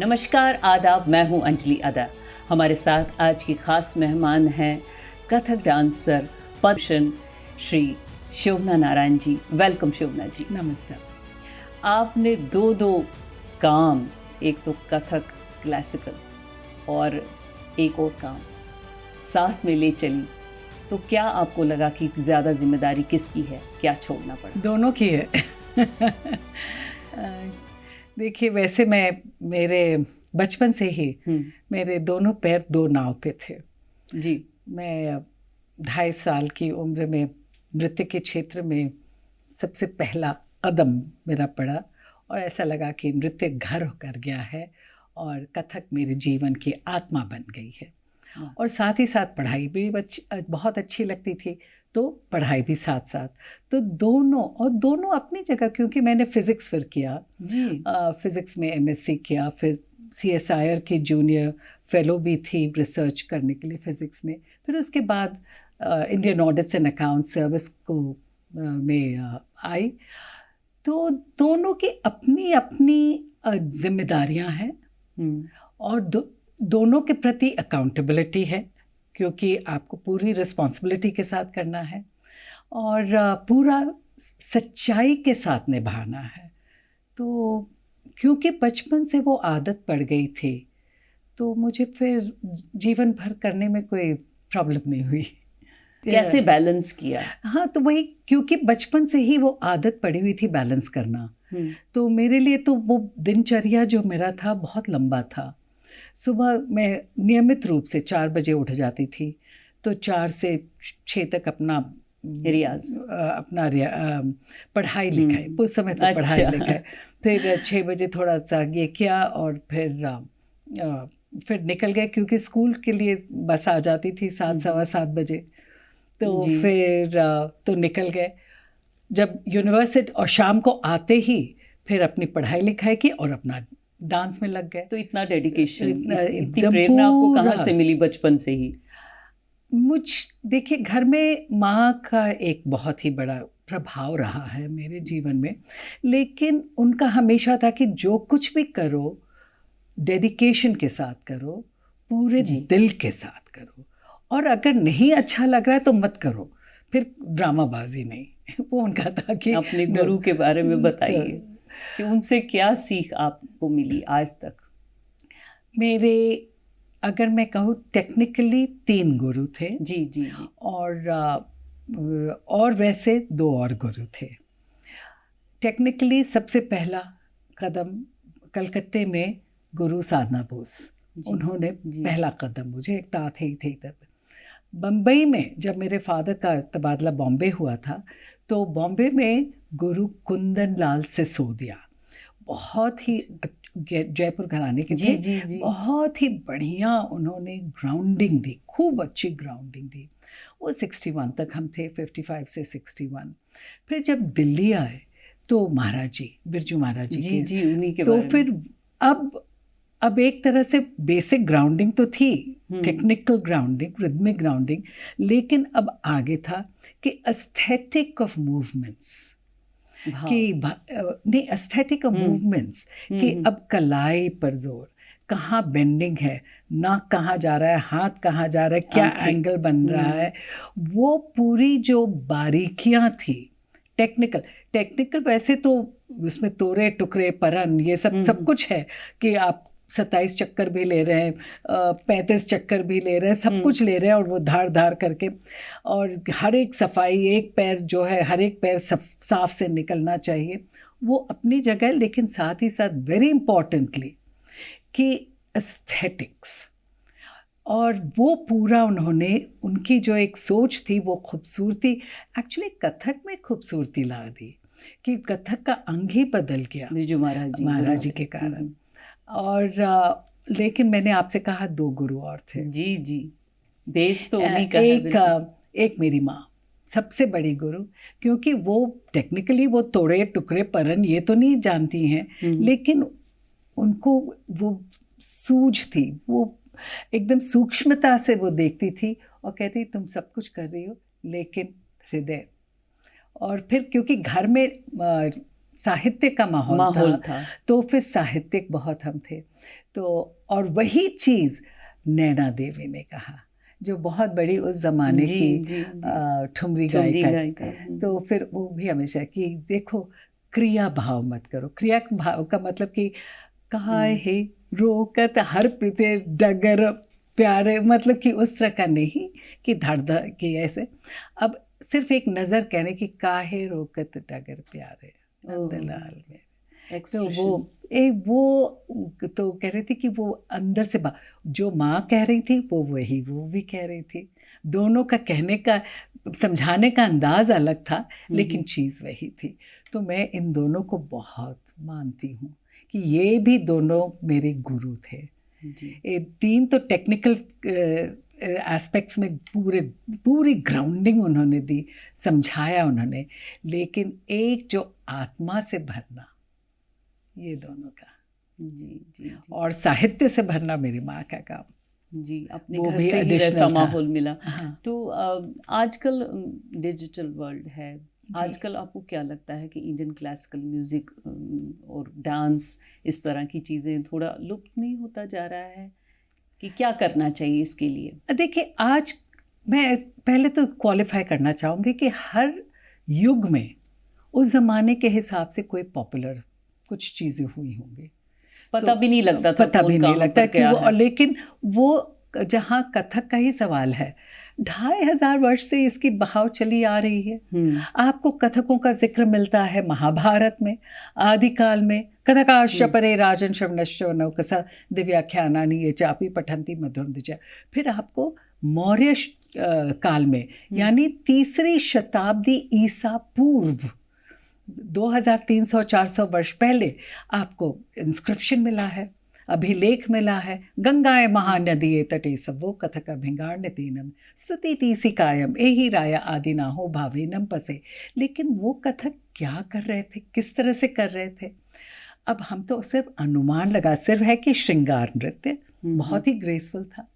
नमस्कार, आदाब। मैं हूं अंजलि अदा। हमारे साथ आज की खास मेहमान हैं कथक डांसर पद्मभूषण श्री शोभना नारायण जी। वेलकम शोभना जी। नमस्ते। आपने दो काम, एक तो कथक क्लासिकल और एक और काम साथ में ले चली, तो क्या आपको लगा कि ज़्यादा जिम्मेदारी किसकी है, क्या छोड़ना पड़ा? दोनों की है। देखिए, वैसे मेरे बचपन से ही मेरे दोनों पैर दो नाव पे थे जी। मैं 2.5 साल की उम्र में नृत्य के क्षेत्र में सबसे पहला कदम मेरा पड़ा और ऐसा लगा कि नृत्य घर होकर गया है और कथक मेरे जीवन की आत्मा बन गई है। और साथ ही साथ पढ़ाई भी बहुत अच्छी लगती थी, तो पढ़ाई भी साथ साथ। तो दोनों अपनी जगह, क्योंकि मैंने फ़िज़िक्स फिर किया जी। फ़िज़िक्स में MSc किया, फिर CSIR की जूनियर फेलो भी थी रिसर्च करने के लिए फ़िज़िक्स में। फिर उसके बाद Indian audits and account service को में आई। तो दोनों की अपनी अपनी जिम्मेदारियां हैं और दोनों के प्रति अकाउंटेबिलिटी है, क्योंकि आपको पूरी रिस्पॉन्सिबिलिटी के साथ करना है और पूरा सच्चाई के साथ निभाना है। तो क्योंकि बचपन से वो आदत पड़ गई थी, तो मुझे फिर जीवन भर करने में कोई प्रॉब्लम नहीं हुई। कैसे बैलेंस किया? हाँ, तो वही, क्योंकि बचपन से ही वो आदत पड़ी हुई थी बैलेंस करना। तो मेरे लिए तो वो दिनचर्या जो मेरा था बहुत लंबा था। सुबह मैं नियमित रूप से 4 बजे उठ जाती थी, तो 4 से 6 तक अपना रियाज, अपना पढ़ाई लिखाई, उस समय तो पढ़ाई लिखाई। फिर 6 बजे थोड़ा सा ये किया और फिर निकल गए, क्योंकि स्कूल के लिए बस आ जाती थी 7 सवा 7 बजे। तो फिर तो निकल गए जब यूनिवर्सिटी, और शाम को आते ही फिर अपनी पढ़ाई लिखाई की और अपना डांस में लग गए। तो इतना डेडिकेशन, इतनी प्रेरणा आपको कहाँ से मिली बचपन से ही? देखिए, घर में माँ का एक बहुत ही बड़ा प्रभाव रहा है मेरे जीवन में, लेकिन उनका हमेशा था कि जो कुछ भी करो डेडिकेशन के साथ करो, पूरे दिल के साथ करो, और अगर नहीं अच्छा लग रहा है तो मत करो, फिर ड्रामाबाजी नहीं। वो उनका था कि अपने गुरु के बारे में बताइए कि उनसे क्या सीख आपको मिली आज तक? मेरे, अगर मैं कहूँ, टेक्निकली 3 गुरु थे। जी जी जी। और वैसे 2 और गुरु थे। टेक्निकली सबसे पहला कदम कलकत्ते में गुरु साधना बोस, उन्होंने पहला कदम मुझे, एक थे ही तब। बम्बई में जब मेरे फादर का तबादला बॉम्बे हुआ था, तो बॉम्बे में गुरु कुंदन लाल सिसोदिया, बहुत ही जयपुर घराने के थे। जी जी। बहुत ही बढ़िया उन्होंने ग्राउंडिंग दी, खूब अच्छी ग्राउंडिंग दी। वो 61 तक हम थे, 55 से 61। फिर जब दिल्ली आए तो महाराज जी, बिरजू महाराज जी जी उन्हीं के तो फिर अब एक तरह से बेसिक ग्राउंडिंग तो थी, टेक्निकल ग्राउंडिंग, रिदमिक ग्राउंडिंग, लेकिन अब आगे था कि एस्थेटिक ऑफ मूवमेंट्स, कि नहीं, एस्थेटिक ऑफ मूवमेंट्स, कि अब कलाई पर जोर, कहाँ बेंडिंग है, नाक कहाँ जा रहा है, हाथ कहाँ जा रहा है, क्या एंगल बन रहा है, वो पूरी जो बारीकियाँ थी टेक्निकल। वैसे तो उसमें तोड़े टुकड़े परन ये सब कुछ है, कि आप 27 चक्कर भी ले रहे हैं, 35 चक्कर भी ले रहे हैं, सब कुछ ले रहे हैं, और वो धार करके, और हर एक सफाई, एक पैर जो है, हर एक पैर साफ से निकलना चाहिए, वो अपनी जगह। लेकिन साथ ही साथ वेरी इम्पॉर्टेंटली कि एस्थेटिक्स, और वो पूरा उन्होंने, उनकी जो एक सोच थी, वो खूबसूरती एक्चुअली कथक में खूबसूरती ला दी, कि कथक का अंग ही बदल गया बिरजू महाराज जी के कारण। और लेकिन मैंने आपसे कहा 2 गुरु और थे। जी जी, बेस तो उन्हीं का है। एक मेरी माँ, सबसे बड़ी गुरु, क्योंकि वो टेक्निकली वो तोड़े टुकड़े परन ये तो नहीं जानती हैं, लेकिन उनको वो सूझ थी, वो एकदम सूक्ष्मता से वो देखती थी और कहती, तुम सब कुछ कर रही हो, लेकिन हृदय। और फिर क्योंकि घर में साहित्य का माहौल था, तो फिर साहित्यिक बहुत हम थे। तो और वही चीज़ नैना देवी ने कहा, जो बहुत बड़ी उस ज़माने की ठुमरी गायिका। तो फिर वो भी हमेशा कि देखो, क्रिया भाव मत करो। क्रिया भाव का मतलब कि कहा है रोकत हर पीते डगर प्यारे, मतलब कि उस तरह का नहीं कि धड़ कि ऐसे। अब सिर्फ एक नज़र कहने की काहे रोकत डगर प्यारे नंदलाल में, तो वो तो कह रही थी कि वो अंदर से जो माँ कह रही थी वो भी कह रही थी। दोनों का कहने का, समझाने का अंदाज अलग था, लेकिन चीज़ वही थी। तो मैं इन दोनों को बहुत मानती हूँ कि ये भी दोनों मेरे गुरु थे। ये तीन तो टेक्निकल एस्पेक्ट्स में पूरी ग्राउंडिंग उन्होंने दी, समझाया उन्होंने, लेकिन एक जो आत्मा से भरना, ये दोनों का। जी। और साहित्य से भरना मेरी माँ का काम। जी, अपने घर से ही वैसा माहौल मिला। तो आजकल डिजिटल वर्ल्ड है, आजकल आपको क्या लगता है कि इंडियन क्लासिकल म्यूज़िक और डांस, इस तरह की चीज़ें थोड़ा लुप्त नहीं होता जा रहा है, कि क्या करना चाहिए इसके लिए? देखिए, आज मैं पहले तो क्वालिफाई करना चाहूँगी कि हर युग में उस ज़माने के हिसाब से कोई पॉपुलर कुछ चीज़ें हुई होंगी, पता भी नहीं लगता था, पता भी नहीं लगता कि वो। लेकिन वो जहाँ कथक का ही सवाल है, 2500 वर्ष से इसकी बहाव चली आ रही है। आपको कथकों का जिक्र मिलता है महाभारत में, आदिकाल में, कथकाश्च परे राजन श्रवणश्च नौकसा दिव्याख्यानानि ये चापि पठन्ति मधुरंदिच। फिर आपको मौर्य काल में, यानी 3री शताब्दी ईसा पूर्व, 2300-400 वर्ष पहले आपको इंस्क्रिप्शन मिला है, अभिलेख मिला है। गंगाए महानदिये तटे सबो कथक अभिंगाण्य तीनम स्तुति तीसी कायम एही राया आदि ना हो भावीनम पसे। लेकिन वो कथक क्या कर रहे थे, किस तरह से कर रहे थे, अब हम तो सिर्फ अनुमान लगा। सिर्फ है कि श्रृंगार नृत्य बहुत ही ग्रेसफुल था,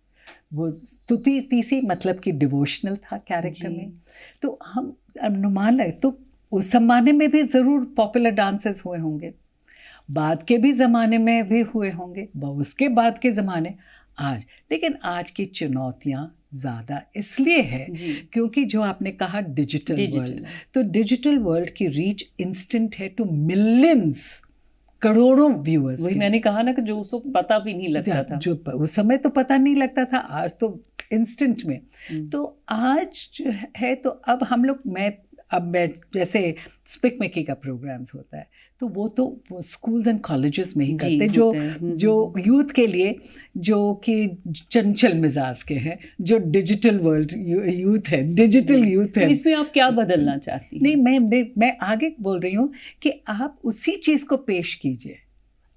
वो स्तुति तीसी मतलब कि डिवोशनल था कैरेक्टर में, तो हम अनुमान लगे। तो उस ज़माने में भी ज़रूर पॉपुलर डांसेस हुए होंगे, बाद के भी ज़माने में भी हुए होंगे, उसके बाद के ज़माने आज। लेकिन आज की चुनौतियाँ ज़्यादा इसलिए है क्योंकि जो आपने कहा डिजिटल वर्ल्ड, तो डिजिटल वर्ल्ड की रीच इंस्टेंट है टू मिलियंस, करोड़ों व्यूअर्स। वही मैंने कहा ना कि जो उसको पता भी नहीं लगता था, जो उस समय तो पता नहीं लगता था, आज तो इंस्टेंट में। तो आज जो है, तो अब हम लोग, मैं जैसे स्पिक मेकी का प्रोग्राम्स होता है, तो वो स्कूल्स एंड कॉलेजेस में ही करते हैं, जो यूथ के लिए, जो कि चंचल मिजाज के हैं, जो डिजिटल वर्ल्ड यूथ है, डिजिटल यूथ है। तो इसमें आप क्या बदलना चाहती हैं? नहीं, मैं आगे बोल रही हूँ कि आप उसी चीज़ को पेश कीजिए,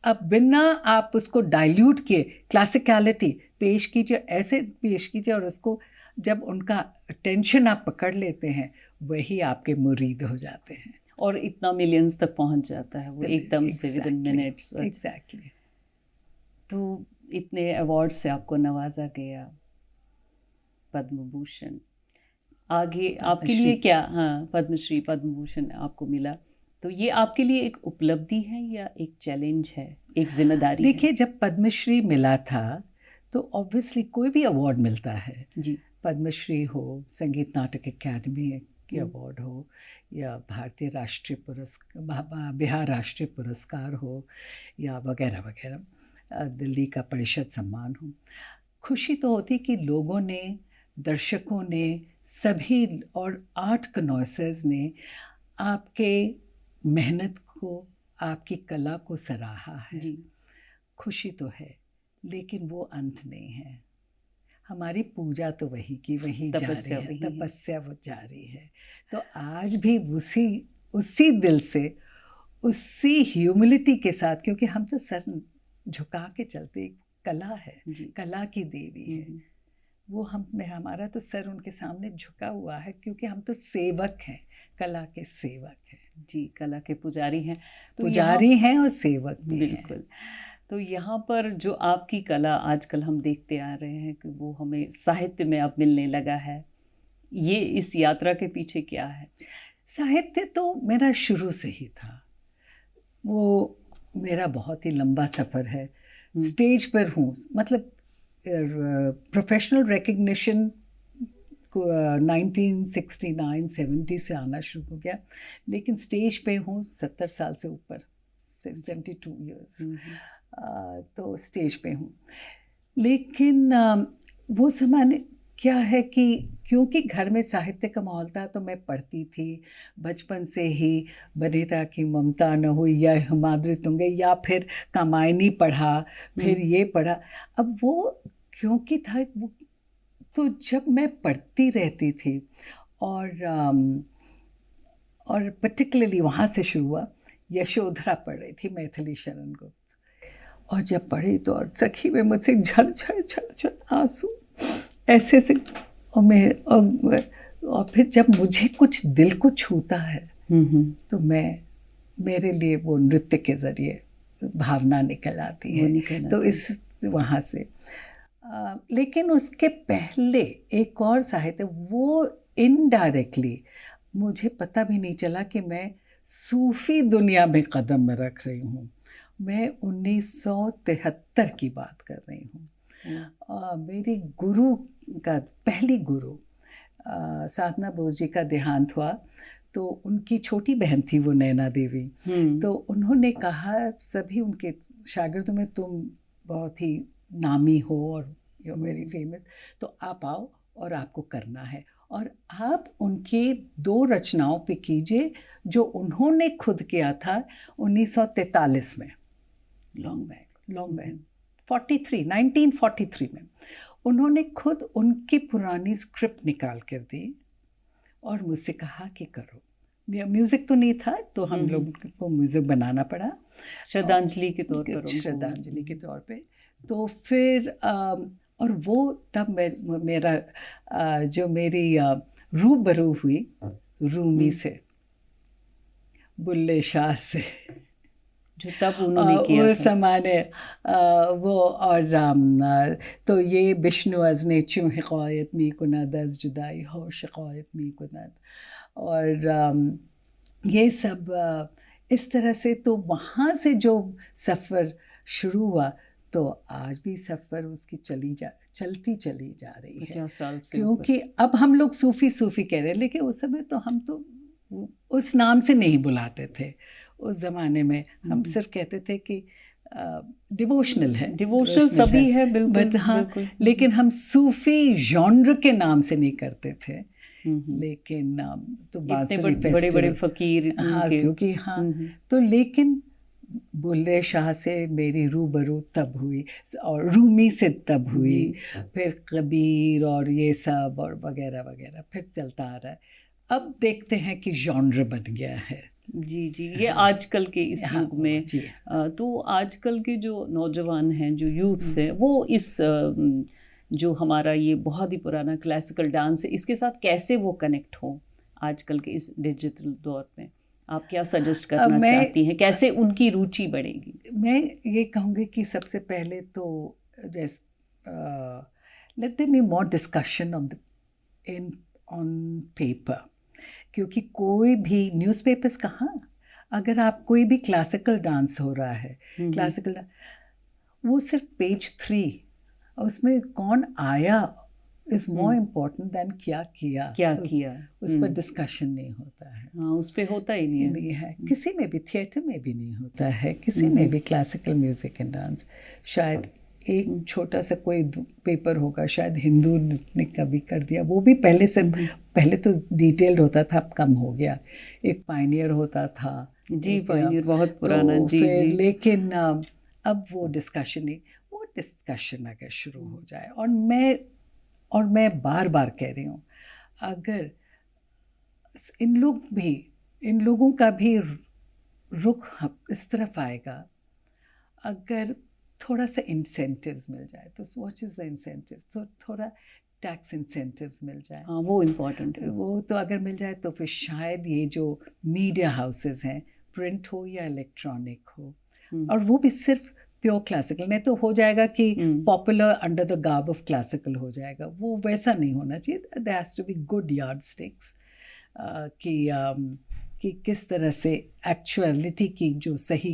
अब बिना आप उसको डाइल्यूट किए क्लासिकलिटी पेश कीजिए, ऐसे पेश कीजिए, और उसको जब उनका अटेंशन आप पकड़ लेते हैं, वही आपके मुरीद हो जाते हैं, और इतना मिलियंस तक पहुंच जाता है वो एकदम से, विद इन मिनट्स। एग्जैक्टली। तो इतने अवार्ड से आपको नवाजा गया, पद्म भूषण, आगे आपके लिए क्या? हाँ, पद्मश्री, पद्म भूषण आपको मिला, तो ये आपके लिए एक उपलब्धि है या एक चैलेंज है, एक जिम्मेदारी? देखिए, जब पद्मश्री मिला था तो ऑब्वियसली कोई भी अवार्ड मिलता है जी, पद्मश्री हो, संगीत नाटक अकेडमी के अवार्ड हो, या भारतीय राष्ट्रीय पुरस्कार, बिहार राष्ट्रीय पुरस्कार हो, या वगैरह वगैरह, दिल्ली का परिषद सम्मान हो, खुशी तो होती कि लोगों ने, दर्शकों ने, सभी, और आर्ट कनॉइसर्स ने आपके मेहनत को, आपकी कला को सराहा है जी। खुशी तो है, लेकिन वो अंत नहीं है। हमारी पूजा तो वही की वही जारी है, तपस्या वो जारी है। तो आज भी उसी दिल से, उसी ह्यूमिलिटी के साथ, क्योंकि हम तो सर झुका के चलते, कला है, कला की देवी है वो, हमारा तो सर उनके सामने झुका हुआ है, क्योंकि हम तो सेवक हैं, कला के सेवक हैं जी, कला के पुजारी हैं, पुजारी हैं और सेवक भी हैं। बिल्कुल। तो यहाँ पर जो आपकी कला आजकल हम देखते आ रहे हैं कि वो हमें साहित्य में अब मिलने लगा है, ये इस यात्रा के पीछे क्या है? साहित्य तो मेरा शुरू से ही था, वो मेरा बहुत ही लंबा सफ़र है। स्टेज पर हूँ, मतलब प्रोफेशनल रिकग्निशन 1969-70 से आना शुरू हो गया, लेकिन स्टेज पे हूँ 70 साल से ऊपर, 72 ईयर्स। तो स्टेज पे हूँ, लेकिन वो ज़माने क्या है कि क्योंकि घर में साहित्य का माहौल था, तो मैं पढ़ती थी बचपन से ही। बनिता की ममता न हुई या हिमाद्री तुंगे, या फिर कामायनी पढ़ा, फिर ये पढ़ा। अब वो क्योंकि था वो, तो जब मैं पढ़ती रहती थी और पर्टिकुलरली वहाँ से शुरू हुआ। यशोधरा पढ़ रही थी, मैथिली शरण गुप्त, और जब पढ़ी तो और सखी में मुझसे झड़ झड़ झड़ झड़ आंसू ऐसे से, और फिर जब मुझे कुछ दिल को छूता है तो मेरे लिए वो नृत्य के ज़रिए भावना निकल आती है। तो इस वहाँ से लेकिन उसके पहले एक और साहित्य, वो इनडायरेक्टली मुझे पता भी नहीं चला कि मैं सूफ़ी दुनिया में कदम में रख रही हूँ। मैं 1973 की बात कर रही हूँ। मेरी गुरु का, पहली गुरु साधना बोस जी का देहांत हुआ, तो उनकी छोटी बहन थी वो, नैना देवी। तो उन्होंने कहा सभी उनके शागिर्दों में, तुम बहुत ही नामी हो और यू आर वेरी फेमस, तो आप आओ और आपको करना है, और आप उनके 2 रचनाओं पे कीजिए जो उन्होंने खुद किया था 1943 में, लॉन्ग बैग 1943 में। उन्होंने खुद उनकी पुरानी स्क्रिप्ट निकाल कर दी और मुझसे कहा कि करो। म्यूज़िक तो नहीं था, तो हम लोग को म्यूज़िक बनाना पड़ा श्रद्धांजलि के तौर पर, श्रद्धांजलि के तौर पे। तो फिर और वो तब मेरा जो मेरी रूबरू हुई रूमी से, बुल्ले शाह से, जो तब उन्होंने किया उस ज़माने वो। और तो ये विष्णु अज़ने चूँ हिकायत मी कुनद अज़ जुदाई हो शिकायत मी कुनद, और ये सब इस तरह से। तो वहाँ से जो सफ़र शुरू हुआ, तो आज भी सफ़र उसकी चलती चली जा रही है 50 साल से, क्योंकि अब हम लोग सूफ़ी कह रहे हैं, लेकिन उस समय तो हम तो उस नाम से नहीं बुलाते थे। उस ज़माने में हम सिर्फ कहते थे कि डिवोशनल है, डिवोशनल सभी है, बिल्कुल, हाँ, लेकिन हम सूफ़ी जॉनर के नाम से नहीं करते थे। लेकिन तो बड़े बड़े फ़कीर, हाँ, क्योंकि हाँ, तो लेकिन बुल्ले शाह से मेरी रूबरू तब हुई, और रूमी से तब हुई, फिर कबीर और ये सब और वगैरह वगैरह, फिर चलता आ रहा है। अब देखते हैं कि जॉनर बन गया है। जी, ये आजकल के इस युग में। तो आजकल के जो नौजवान हैं, जो यूथ्स हैं, वो इस जो हमारा ये बहुत ही पुराना क्लासिकल डांस है, इसके साथ कैसे वो कनेक्ट हो आजकल के इस डिजिटल दौर में? आप क्या सजेस्ट करना चाहती हैं, कैसे उनकी रुचि बढ़ेगी? मैं ये कहूँगी कि सबसे पहले तो जैसे let there be more discussion on paper, क्योंकि कोई भी न्यूज़पेपर्स कहाँ, अगर आप कोई भी क्लासिकल डांस हो रहा है, क्लासिकल वो सिर्फ पेज 3, उसमें कौन आया इज़ मोर इम्पोर्टेंट दैन क्या किया। उस पर डिस्कशन नहीं होता है। हाँ, उस पर होता ही नहीं है। किसी में भी, थिएटर में भी नहीं होता है, किसी में भी क्लासिकल म्यूज़िक एंड डांस। शायद एक छोटा सा कोई पेपर होगा, शायद हिंदू ने कभी कर दिया, वो भी पहले तो डिटेल्ड होता था, अब कम हो गया। एक पायनियर होता था। जी, पायनियर बहुत पुराना। जी। लेकिन अब वो डिस्कशन अगर शुरू हो जाए, और मैं बार बार कह रही हूँ, अगर इन लोगों का भी रुख इस तरफ आएगा, अगर थोड़ा सा इंसेंटिव्स मिल जाए, तो व्हाट इज़ द इंसेंटिव्स, तो थोड़ा टैक्स इंसेंटिव्स मिल जाए। हाँ, वो इम्पॉर्टेंट है। वो तो अगर मिल जाए तो फिर शायद ये जो मीडिया हाउसेस हैं, प्रिंट हो या इलेक्ट्रॉनिक हो, और वो भी सिर्फ प्योर क्लासिकल, नहीं तो हो जाएगा कि popular under the garb of classical हो जाएगा। वो वैसा नहीं होना चाहिए। There has to be good yardsticks, कि कि किस तरह से एक्चुअलिटी की जो सही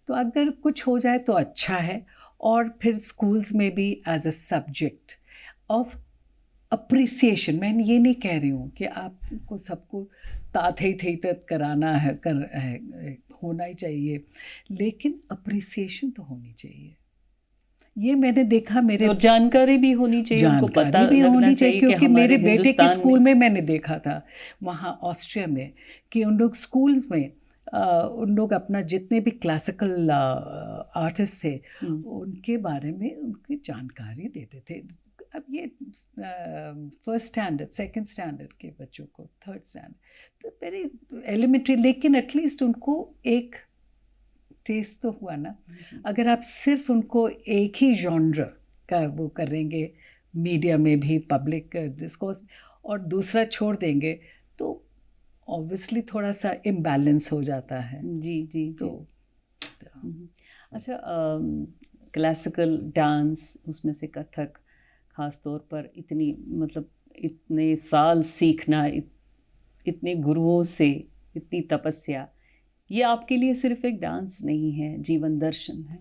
तो अगर कुछ हो जाए तो अच्छा है। और फिर स्कूल्स में भी as a subject of appreciation, मैं ये नहीं कह रही हूँ कि आपको सबको ताथे थे कराना है होना ही चाहिए, लेकिन अप्रिसिएशन तो होनी चाहिए। ये मैंने देखा मेरे, तो जानकारी भी होनी चाहिए, उनको पता भी होनी चाहिए, क्योंकि मेरे बेटे के स्कूल में मैंने देखा था वहाँ ऑस्ट्रिया में कि उन लोग स्कूल में उन लोग अपना जितने भी क्लासिकल आर्टिस्ट थे उनके बारे में उनकी जानकारी देते थे। अब ये फर्स्ट स्टैंडर्ड सेकंड स्टैंडर्ड के बच्चों को, थर्ड स्टैंडर्ड, तो वेरी एलिमेंट्री, लेकिन एटलीस्ट उनको एक टेस्ट तो हुआ ना। अगर आप सिर्फ उनको एक ही जॉनर का वो करेंगे मीडिया में भी, पब्लिक डिस्कोर्स, और दूसरा छोड़ देंगे तो ऑब्वियसली थोड़ा सा इम्बैलेंस हो जाता है। जी तो अच्छा, क्लासिकल डांस, उसमें से कथक ख़ास तौर पर, इतनी मतलब इतने साल सीखना, इतने गुरुओं से, इतनी तपस्या, ये आपके लिए सिर्फ एक डांस नहीं है, जीवन दर्शन है।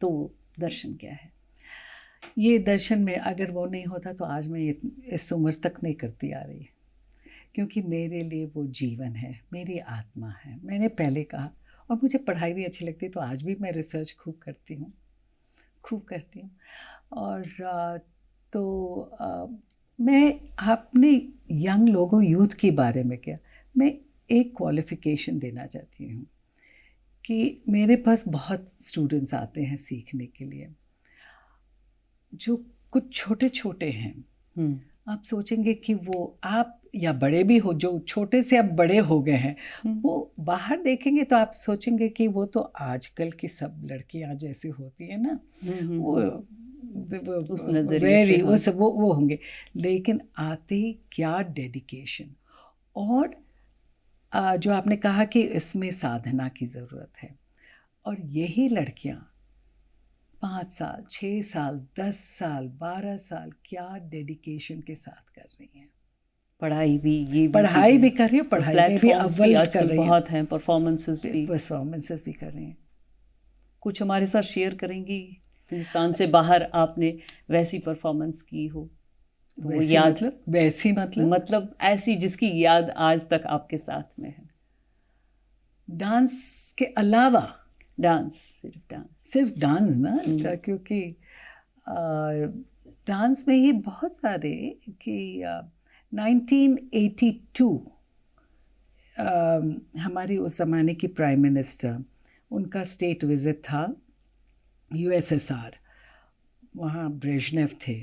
तो दर्शन क्या है? ये दर्शन में अगर वो नहीं होता तो आज मैं इस उम्र तक नहीं करती आ रही, क्योंकि मेरे लिए वो जीवन है, मेरी आत्मा है। मैंने पहले कहा, और मुझे पढ़ाई भी अच्छी लगती है, तो आज भी मैं रिसर्च खूब करती हूँ। और मैं अपने यंग लोगों, यूथ के बारे में क्या, मैं एक क्वालिफ़िकेशन देना चाहती हूँ कि मेरे पास बहुत स्टूडेंट्स आते हैं सीखने के लिए, जो कुछ छोटे छोटे हैं। आप सोचेंगे कि वो आप या बड़े भी हो, जो छोटे से अब बड़े हो गए हैं, वो बाहर देखेंगे तो आप सोचेंगे कि वो तो आजकल की सब लड़कियां जैसी होती है ना, वो उस नजरिए से वो होंगे। लेकिन आते क्या डेडिकेशन, और जो आपने कहा कि इसमें साधना की ज़रूरत है, और यही लड़कियां 5 साल 6 साल 10 साल 12 साल क्या डेडिकेशन के साथ कर रही हैं। पढ़ाई भी, ये भी पढ़ाई भी कर रही है, पढ़ाई में भी अव्वल कर रही है, बहुत हैं, परफॉर्मेंस भी कर रही हैं। कुछ हमारे साथ शेयर करेंगी? हिंदुस्तान से बाहर आपने वैसी परफॉर्मेंस की हो तो वो याद, वैसी मतलब ऐसी जिसकी याद आज तक आपके साथ में है? डांस के अलावा? डांस, सिर्फ डांस ना, क्योंकि डांस में ही बहुत सारे कि 1982 हमारी उस ज़माने की प्राइम मिनिस्टर, उनका स्टेट विज़िट था USSR, वहाँ ब्रेजनेव थे,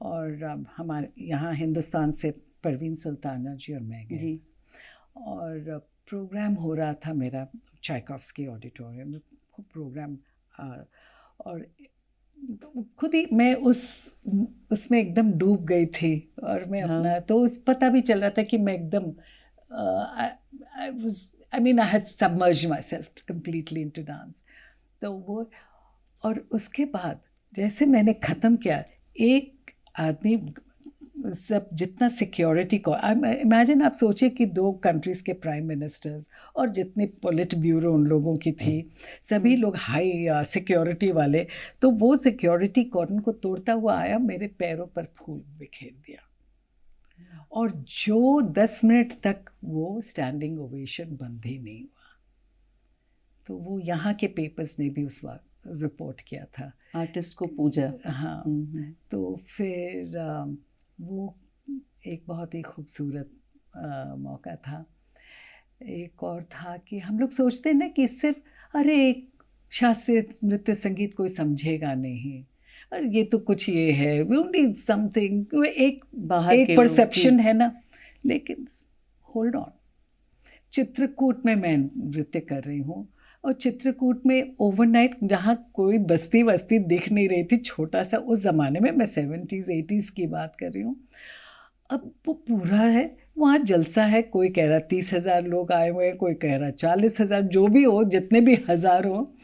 और हमारे यहाँ हिंदुस्तान से परवीन सुल्ताना जी और मैं गए, और प्रोग्राम हो रहा था मेरा चायकॉफ्स्की ऑडिटोरियम में, प्रोग्राम, और खुद ही मैं उसमें एकदम डूब गई थी, और मैं अपना तो पता भी चल रहा था कि मैं एकदम I had submerged myself completely into dance. तो वो, और उसके बाद जैसे मैंने ख़त्म किया, एक आदमी सब जितना सिक्योरिटी को, इमेजिन आप सोचिए कि 2 कंट्रीज़ के प्राइम मिनिस्टर्स और जितने पोलिट ब्यूरो उन लोगों की थी, सभी लोग हाई सिक्योरिटी वाले, तो वो सिक्योरिटी कॉर्डन को तोड़ता हुआ आया, मेरे पैरों पर फूल बिखेर दिया, और जो 10 मिनट तक वो स्टैंडिंग ओवेशन बंद ही नहीं हुआ। तो वो यहाँ के पेपर्स ने भी उस वक्त रिपोर्ट किया था, आर्टिस्ट को पूजा। हाँ, तो फिर वो एक बहुत ही खूबसूरत मौका था। एक और था कि हम लोग सोचते हैं ना कि सिर्फ अरे शास्त्रीय नृत्य संगीत कोई समझेगा नहीं, और ये तो कुछ ये है, ओनली समथिंग, एक परसेप्शन है ना। लेकिन होल्ड ऑन, चित्रकूट में मैं नृत्य कर रही हूँ, और चित्रकूट में ओवरनाइट, जहाँ कोई बस्ती वस्ती दिख नहीं रही थी, छोटा सा, उस ज़माने में, मैं 70s 80s की बात कर रही हूँ, अब वो पूरा है, वहाँ जलसा है, कोई कह रहा 30,000 लोग आए हुए हैं, कोई कह रहा 40,000, जो भी हो, जितने भी हज़ार हो,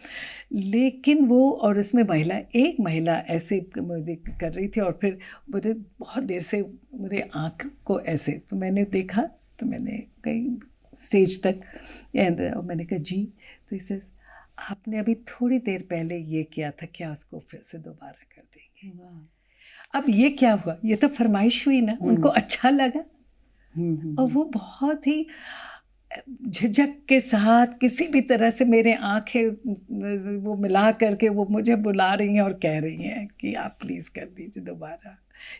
लेकिन वो, और उसमें एक महिला ऐसे मुझे कर रही थी, और फिर बहुत देर से मेरे आँख को ऐसे, तो मैंने देखा, तो मैंने कही स्टेज तक। एंड मैंने कहा जी, तो इसे आपने अभी थोड़ी देर पहले ये किया था, क्या उसको फिर से दोबारा कर देंगे? अब ये क्या हुआ, ये तो फरमाइश हुई ना, उनको अच्छा लगा। और वो बहुत ही झिझक के साथ किसी भी तरह से मेरे आंखें वो मिला करके वो मुझे बुला रही हैं और कह रही हैं कि आप प्लीज़ कर दीजिए दोबारा,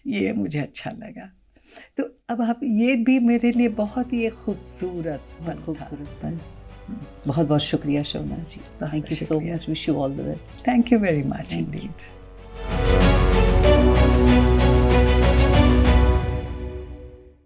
ये मुझे अच्छा लगा। तो अब आप, ये भी मेरे लिए बहुत ही खूबसूरत पल। बहुत बहुत शुक्रिया Shobhana ji, thank you so much, wish you all the best. Thank you very much Indeed.